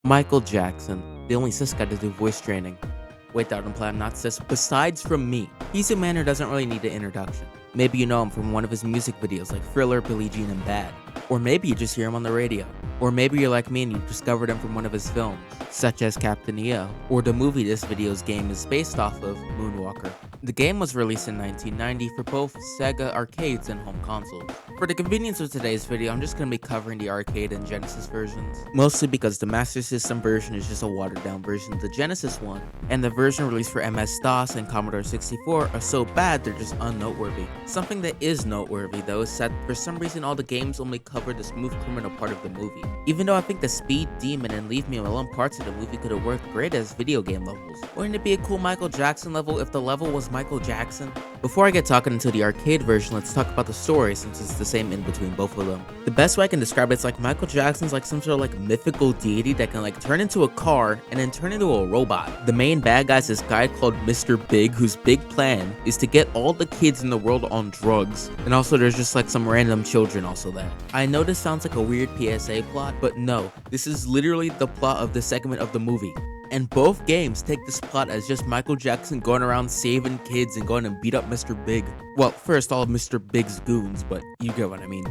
Michael Jackson, the only cis guy to do voice training. Wait, that imply I'm not cis. Besides from me, he's a man who doesn't really need an introduction. Maybe you know him from one of his music videos like Thriller, Billie Jean, and Bad. Or maybe you just hear him on the radio. Or maybe you're like me and you discovered him from one of his films, such as Captain EO, or the movie this video's game is based off of, Moonwalker. The game was released in 1990 for both Sega arcades and home consoles. For the convenience of today's video, I'm just going to be covering the arcade and Genesis versions, mostly because the Master System version is just a watered down version of the Genesis one, and the version released for MS-DOS and Commodore 64 are so bad they're just unnoteworthy. Something that is noteworthy though is that for some reason all the games only cover the smooth criminal part of the movie. Even though I think the Speed Demon and Leave Me Alone parts of the movie could have worked great as video game levels. Wouldn't it be a cool Michael Jackson level if the level was Michael Jackson? Before I get talking into the arcade version, let's talk about the story since it's the same in between both of them. The best way I can describe it's like Michael Jackson's like some sort of like mythical deity that can like turn into a car and then turn into a robot. The main bad guy's this guy called Mr. Big, whose big plan is to get all the kids in the world on drugs. And also there's just like some random children also there. I know this sounds like a weird PSA plot, but no, this is literally the plot of this segment of the movie. And both games take this plot as just Michael Jackson going around saving kids and going to beat up Mr. Big. Well, first all of Mr. Big's goons, but you get what I mean.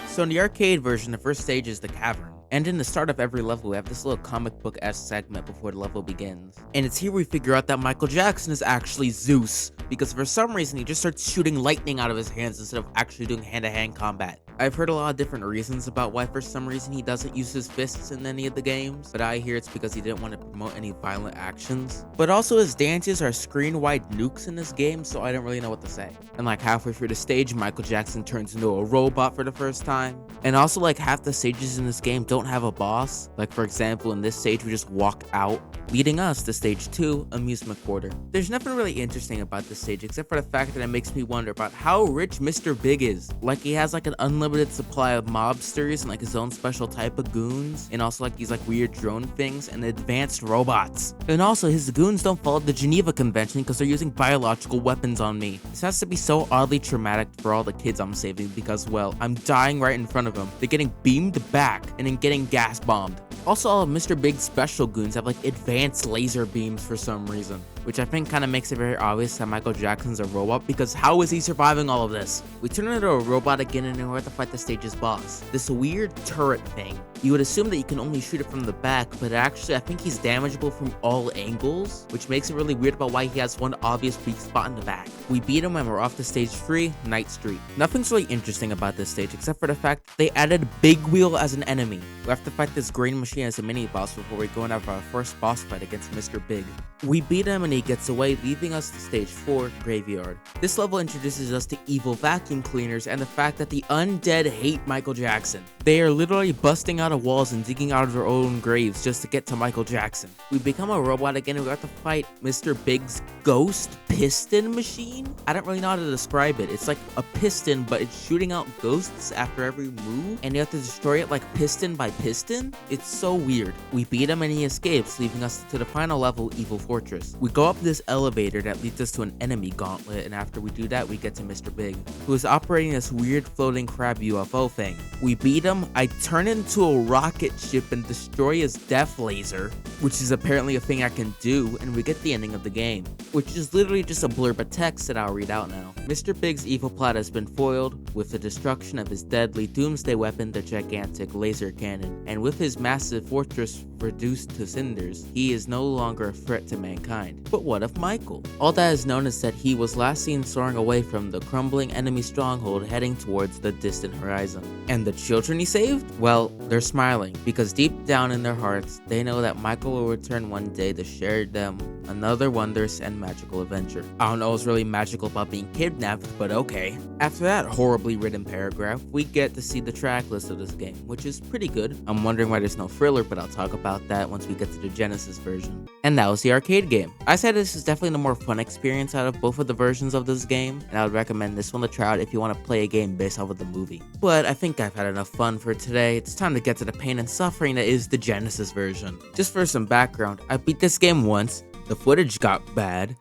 So in the arcade version, the first stage is the cavern. And in the start of every level, we have this little comic book-esque segment before the level begins. And it's here we figure out that Michael Jackson is actually Zeus, because for some reason he just starts shooting lightning out of his hands instead of actually doing hand-to-hand combat. I've heard a lot of different reasons about why for some reason he doesn't use his fists in any of the games, but I hear it's because he didn't want to promote any violent actions. But also his dances are screen-wide nukes in this game, so I don't really know what to say. And like halfway through the stage, Michael Jackson turns into a robot for the first time. And also like half the stages in this game don't have a boss. Like for example, in this stage we just walk out, leading us to stage 2, Amusement Quarter. There's nothing really interesting about this stage except for the fact that it makes me wonder about how rich Mr. Big is. Like he has like an unlimited supply of mobsters and like his own special type of goons, and also like these like weird drone things and advanced robots. And also his goons don't follow the Geneva Convention because they're using biological weapons on me. This has to be so oddly traumatic for all the kids I'm saving because, well, I'm dying right in front of them. They're getting beamed back and then getting gas bombed. Also, all of Mr. Big's special goons have like advanced laser beams for some reason, which I think kind of makes it very obvious that Michael Jackson's a robot, because how is he surviving all of this? We turn into a robot again and we have to fight the stage's boss, this weird turret thing. You would assume that you can only shoot it from the back, but actually I think he's damageable from all angles, which makes it really weird about why he has one obvious weak spot in the back. We beat him and we're off to stage 3, Night Street. Nothing's really interesting about this stage except for the fact that they added Big Wheel as an enemy. We have to fight this green machine as a mini boss before we go and have our first boss fight against Mr. Big. We beat him and he gets away, leaving us to stage 4, Graveyard. This level introduces us to evil vacuum cleaners and the fact that the undead hate Michael Jackson. They are literally busting out of walls and digging out of their own graves just to get to Michael Jackson. We become a robot again and we have to fight Mr. Big's ghost piston machine? I don't really know how to describe it. It's like a piston, but it's shooting out ghosts after every move, and you have to destroy it like piston by piston? It's so weird. We beat him and he escapes, leaving us to the final level, Evil Fortress. We go up this elevator that leads us to an enemy gauntlet, and after we do that, we get to Mr. Big, who is operating this weird floating crab UFO thing. We beat him, I turn into a rocket ship and destroy his death laser, which is apparently a thing I can do, and we get the ending of the game, which is literally just a blurb of text that I'll read out now. Mr. Big's evil plot has been foiled with the destruction of his deadly doomsday weapon, the gigantic laser cannon, and with his massive fortress reduced to cinders, he is no longer a threat to mankind. But what of Michael? All that is known is that he was last seen soaring away from the crumbling enemy stronghold, heading towards the distant horizon. And the children he saved? Well, they're smiling, because deep down in their hearts, they know that Michael will return one day to share them another wondrous and magical adventure. I don't know what's really magical about being kidnapped, but okay. After that horribly written paragraph, we get to see the track list of this game, which is pretty good. I'm wondering why there's no Thriller, but I'll talk about that once we get to the Genesis version. And that was the arcade game. I said this is definitely the more fun experience out of both of the versions of this game, and I would recommend this one to try out if you want to play a game based off of the movie. But I think I've had enough fun for today. It's time to get to the pain and suffering that is the Genesis version. Just for some background, I beat this game once, the footage got bad,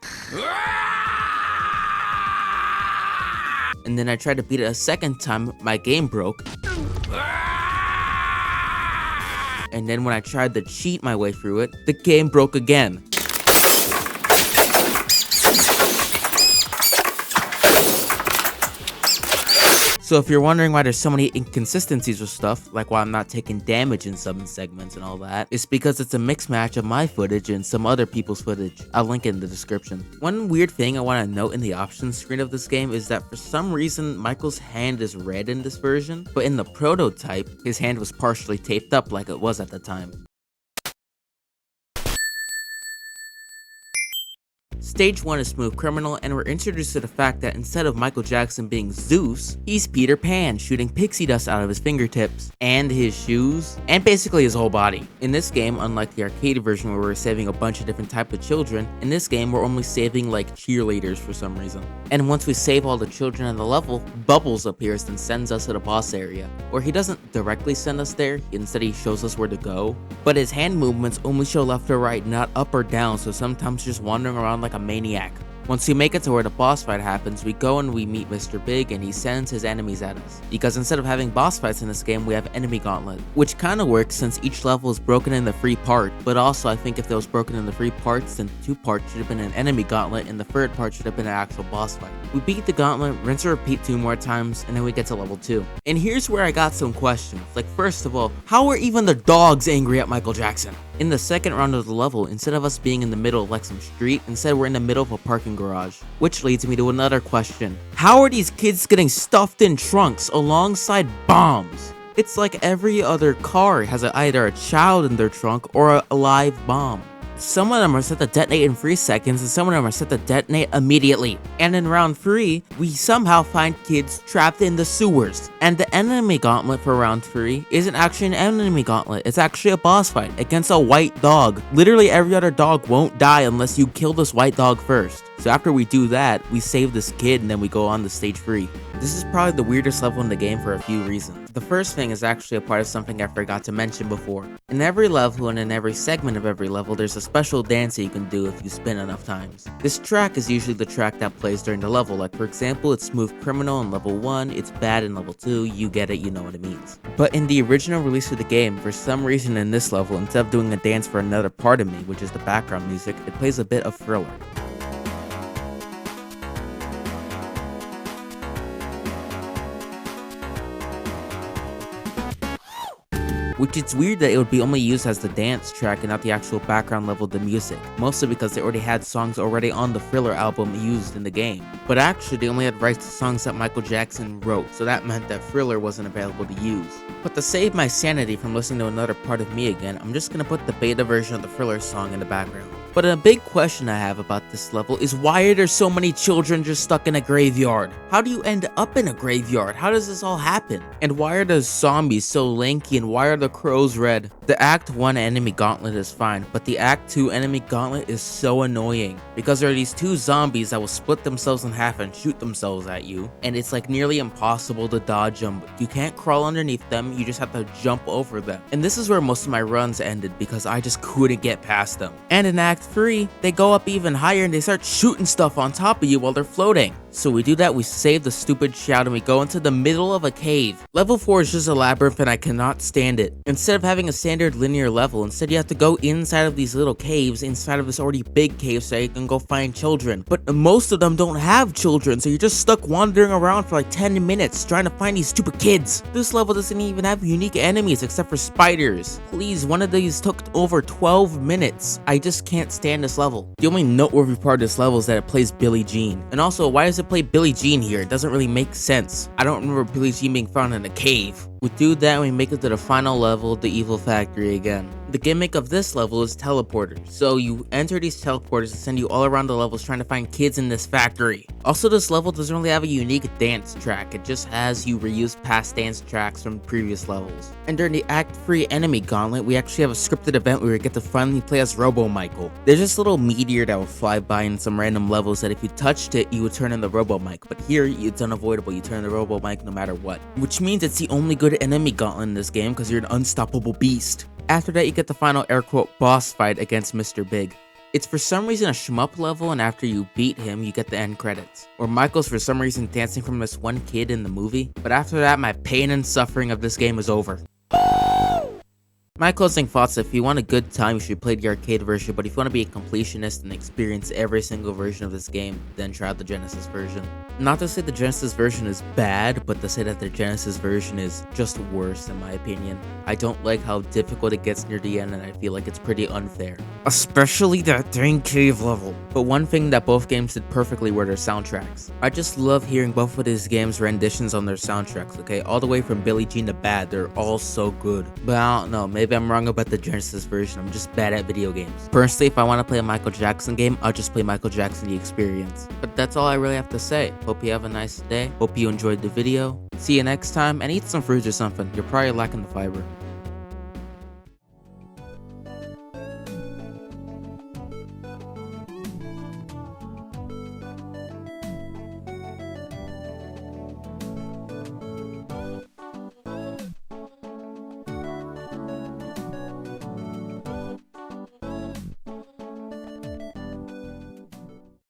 and then I tried to beat it a second time, my game broke. And then when I tried to cheat my way through it, the game broke again. So if you're wondering why there's so many inconsistencies with stuff, like why I'm not taking damage in some segments and all that, it's because it's a mixed match of my footage and some other people's footage. I'll link it in the description. One weird thing I want to note in the options screen of this game is that for some reason, Michael's hand is red in this version, but in the prototype, his hand was partially taped up like it was at the time. Stage 1 is Smooth Criminal, and we're introduced to the fact that instead of Michael Jackson being Zeus, he's Peter Pan shooting pixie dust out of his fingertips, and his shoes, and basically his whole body. In this game, unlike the arcade version where we're saving a bunch of different types of children, in this game we're only saving like cheerleaders for some reason. And once we save all the children in the level, Bubbles appears and sends us to the boss area, where he doesn't directly send us there, instead he shows us where to go, but his hand movements only show left or right, not up or down, so sometimes just wandering around like a maniac. Once we make it to where the boss fight happens, we go and we meet Mr. Big and he sends his enemies at us. Because instead of having boss fights in this game, we have enemy gauntlet, which kinda works since each level is broken into 3 parts, but also I think if it was broken into 3 parts, then 2 parts should have been an enemy gauntlet and the 3rd part should have been an actual boss fight. We beat the gauntlet, rinse and repeat 2 more times, and then we get to level 2. And here's where I got some questions. Like, first of all, how are even the dogs angry at Michael Jackson? In the second round of the level, instead of us being in the middle of like some street, instead we're in the middle of a parking garage. Which leads me to another question. How are these kids getting stuffed in trunks alongside bombs? It's like every other car has either a child in their trunk or a live bomb. Some of them are set to detonate in 3 seconds and some of them are set to detonate immediately. And in round 3, we somehow find kids trapped in the sewers. And the enemy gauntlet for round 3 isn't actually an enemy gauntlet, it's actually a boss fight against a white dog. Literally every other dog won't die unless you kill this white dog first. So after we do that, we save this kid and then we go on to stage 3. This is probably the weirdest level in the game for a few reasons. The first thing is actually a part of something I forgot to mention before. In every level and in every segment of every level, there's a special dance that you can do if you spin enough times. This track is usually the track that plays during the level, like for example, it's Smooth Criminal in level 1, it's Bad in level 2, you get it, you know what it means. But in the original release of the game, for some reason in this level, instead of doing a dance for another part of me, which is the background music, it plays a bit of Thriller. Which it's weird that it would be only used as the dance track and not the actual background level of the music, mostly because they already had songs already on the Thriller album used in the game. But actually they only had rights to songs that Michael Jackson wrote, so that meant that Thriller wasn't available to use. But to save my sanity from listening to another part of me again, I'm just gonna put the beta version of the Thriller song in the background. But a big question I have about this level is why are there so many children just stuck in a graveyard? How do you end up in a graveyard? How does this all happen? And why are the zombies so lanky and why are the crows red? The Act 1 enemy gauntlet is fine, but the Act 2 enemy gauntlet is so annoying because there are these 2 zombies that will split themselves in half and shoot themselves at you, and it's like nearly impossible to dodge them. You can't crawl underneath them, you just have to jump over them. And this is where most of my runs ended because I just couldn't get past them. And in Act 3, they go up even higher and they start shooting stuff on top of you while they're floating. So we do that, we save the stupid shout and we go into the middle of a cave. Level 4 is just a labyrinth and I cannot stand it. Instead of having a standard linear level, instead you have to go inside of these little caves, inside of this already big cave so you can go find children. But most of them don't have children, so you're just stuck wandering around for like 10 minutes trying to find these stupid kids. This level doesn't even have unique enemies except for spiders. Please, one of these took over 12 minutes. I just can't stand this level. The only noteworthy part of this level is that it plays Billie Jean. And also, why does it play Billie Jean here? It doesn't really make sense. I don't remember Billie Jean being found in a cave. We do that and we make it to the final level, the Evil Factory again. The gimmick of this level is teleporters. So you enter these teleporters and send you all around the levels trying to find kids in this factory. Also, this level doesn't really have a unique dance track. It just has you reuse past dance tracks from previous levels. And during the Act 3 enemy gauntlet, we actually have a scripted event where we get to finally play as Robo-Michael. There's this little meteor that will fly by in some random levels that if you touched it, you would turn into Robo-Mike. But here, it's unavoidable. You turn into Robo-Mike no matter what. Which means it's the only good enemy gauntlet in this game because you're an unstoppable beast. After that, you get the final air quote boss fight against Mr. Big. It's for some reason a shmup level, and after you beat him, you get the end credits. Or Michael's for some reason dancing from this one kid in the movie. But after that, my pain and suffering of this game is over. My closing thoughts: if you want a good time, you should play the arcade version, but if you want to be a completionist and experience every single version of this game, then try out the Genesis version. Not to say the Genesis version is bad, but to say that the Genesis version is just worse in my opinion. I don't like how difficult it gets near the end, and I feel like it's pretty unfair. Especially that dang cave level. But one thing that both games did perfectly were their soundtracks. I just love hearing both of these games' renditions on their soundtracks, okay? All the way from Billie Jean to Bad, they're all so good. But I don't know, maybe I'm wrong about the Genesis version, I'm just bad at video games. Personally, if I want to play a Michael Jackson game, I'll just play Michael Jackson The Experience. But that's all I really have to say. Hope you have a nice day, hope you enjoyed the video. See you next time, and eat some fruits or something, you're probably lacking the fiber.